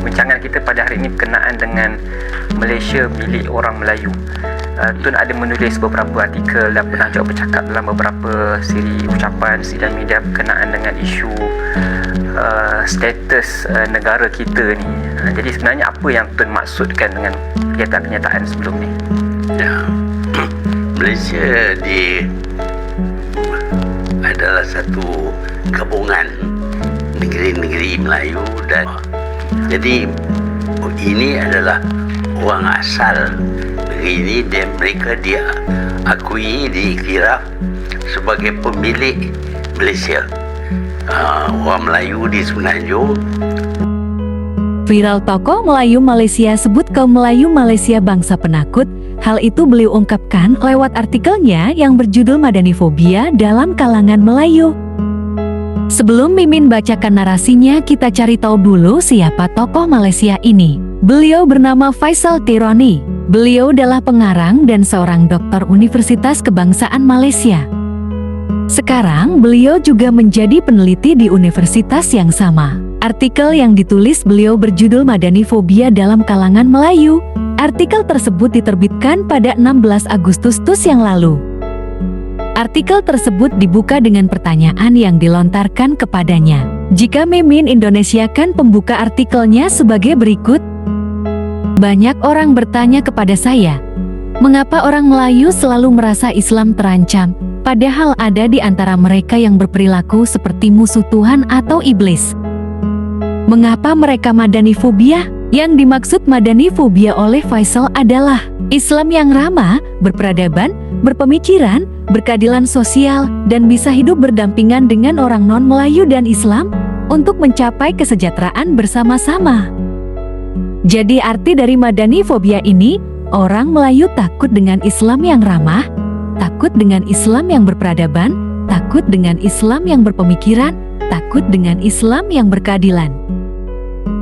Perbincangan kita pada hari ini berkenaan dengan Malaysia milik orang Melayu. Tun ada menulis beberapa artikel dan pernah juga bercakap dalam beberapa siri ucapan sidang media berkenaan dengan isu status negara kita ni. Jadi sebenarnya apa yang Tun maksudkan dengan kenyataan sebelum ni? Ya, Malaysia adalah satu gabungan negeri-negeri Melayu, dan jadi ini adalah orang asal negeri ini, dan mereka diakui, diiktiraf sebagai pemilik Malaysia. Orang Melayu di Semenanjung. Viral tokoh Melayu Malaysia sebut kaum Melayu Malaysia bangsa penakut. Hal itu beliau ungkapkan lewat artikelnya yang berjudul Madanifobia dalam kalangan Melayu. Sebelum Mimin bacakan narasinya, kita cari tahu dulu siapa tokoh Malaysia ini. Beliau bernama Faisal Tironi. Beliau adalah pengarang dan seorang doktor Universitas Kebangsaan Malaysia. Sekarang beliau juga menjadi peneliti di universitas yang sama. Artikel yang ditulis beliau berjudul Madanifobia dalam kalangan Melayu. Artikel tersebut diterbitkan pada 16 Agustus yang lalu. Artikel tersebut dibuka dengan pertanyaan yang dilontarkan kepadanya. Jika Mimin Indonesiakan pembuka artikelnya sebagai berikut. Banyak orang bertanya kepada saya, mengapa orang Melayu selalu merasa Islam terancam, padahal ada di antara mereka yang berperilaku seperti musuh Tuhan atau iblis. Mengapa mereka madanifobia? Yang dimaksud madanifobia oleh Faisal adalah Islam yang ramah, berperadaban, berpemikiran, berkeadilan sosial, dan bisa hidup berdampingan dengan orang non-Melayu dan Islam untuk mencapai kesejahteraan bersama-sama. Jadi arti dari madanifobia ini, orang Melayu takut dengan Islam yang ramah, takut dengan Islam yang berperadaban, takut dengan Islam yang berpemikiran, takut dengan Islam yang berkeadilan.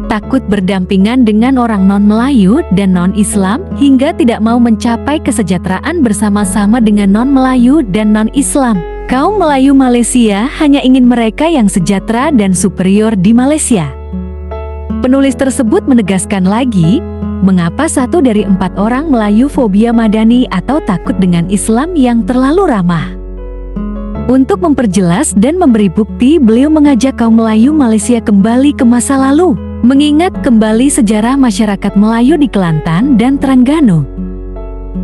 Takut berdampingan dengan orang non-Melayu dan non-Islam hingga tidak mau mencapai kesejahteraan bersama-sama dengan non-Melayu dan non-Islam. Kaum Melayu Malaysia hanya ingin mereka yang sejahtera dan superior di Malaysia. Penulis tersebut menegaskan lagi, mengapa 1 dari 4 orang Melayu fobia madani atau takut dengan Islam yang terlalu ramah. Untuk memperjelas dan memberi bukti, beliau mengajak kaum Melayu Malaysia kembali ke masa lalu, mengingat kembali sejarah masyarakat Melayu di Kelantan dan Terengganu.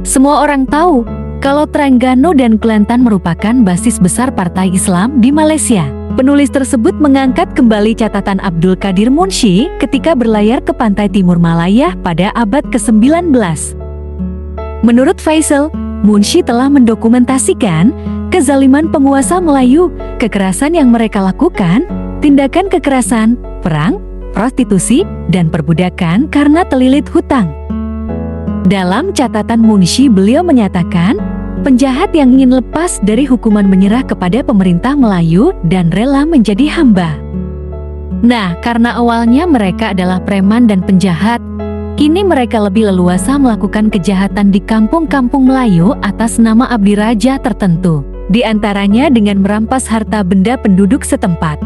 Semua orang tahu kalau Terengganu dan Kelantan merupakan basis besar partai Islam di Malaysia. Penulis tersebut mengangkat kembali catatan Abdul Qadir Munshi ketika berlayar ke pantai Timur Malaya pada abad ke-19. Menurut Faisal, Munshi telah mendokumentasikan kezaliman penguasa Melayu, kekerasan yang mereka lakukan, tindakan kekerasan, perang, prostitusi, dan perbudakan karena terlilit hutang. Dalam catatan Munshi, beliau menyatakan, penjahat yang ingin lepas dari hukuman menyerah kepada pemerintah Melayu dan rela menjadi hamba. Nah, karena awalnya mereka adalah preman dan penjahat, kini mereka lebih leluasa melakukan kejahatan di kampung-kampung Melayu atas nama abdi raja tertentu, di antaranya dengan merampas harta benda penduduk setempat.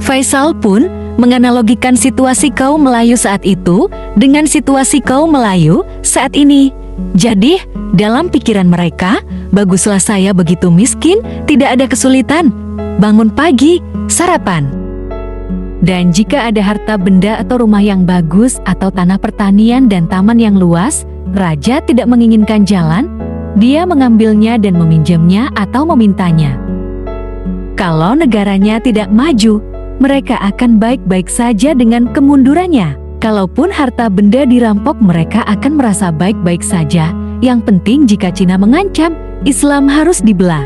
Faisal pun menganalogikan situasi kaum Melayu saat itu dengan situasi kaum Melayu saat ini. Jadi, dalam pikiran mereka, baguslah saya begitu miskin, tidak ada kesulitan, bangun pagi, sarapan. Dan jika ada harta benda atau rumah yang bagus atau tanah pertanian dan taman yang luas, raja tidak menginginkan jalan, dia mengambilnya dan meminjamnya atau memintanya. Kalau negaranya tidak maju, mereka akan baik-baik saja dengan kemundurannya. Kalaupun harta benda dirampok, mereka akan merasa baik-baik saja. Yang penting jika Cina mengancam, Islam harus dibelah.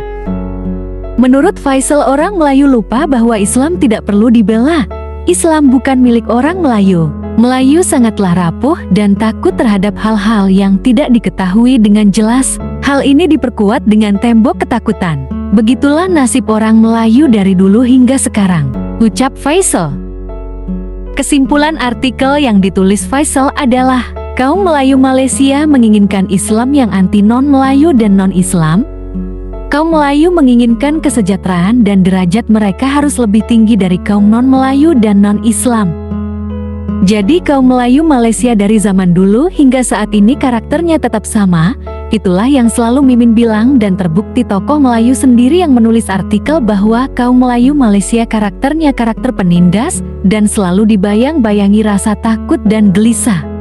Menurut Faisal, orang Melayu lupa bahwa Islam tidak perlu dibela. Islam bukan milik orang Melayu. Melayu sangatlah rapuh dan takut terhadap hal-hal yang tidak diketahui dengan jelas. Hal ini diperkuat dengan tembok ketakutan. Begitulah nasib orang Melayu dari dulu hingga sekarang, ucap Faisal. Kesimpulan artikel yang ditulis Faisal adalah, kaum Melayu Malaysia menginginkan Islam yang anti non-Melayu dan non-Islam. Kaum Melayu menginginkan kesejahteraan dan derajat mereka harus lebih tinggi dari kaum non-Melayu dan non-Islam. Jadi kaum Melayu Malaysia dari zaman dulu hingga saat ini karakternya tetap sama. Itulah yang selalu Mimin bilang dan terbukti tokoh Melayu sendiri yang menulis artikel bahwa kaum Melayu Malaysia karakternya karakter penindas dan selalu dibayang-bayangi rasa takut dan gelisah.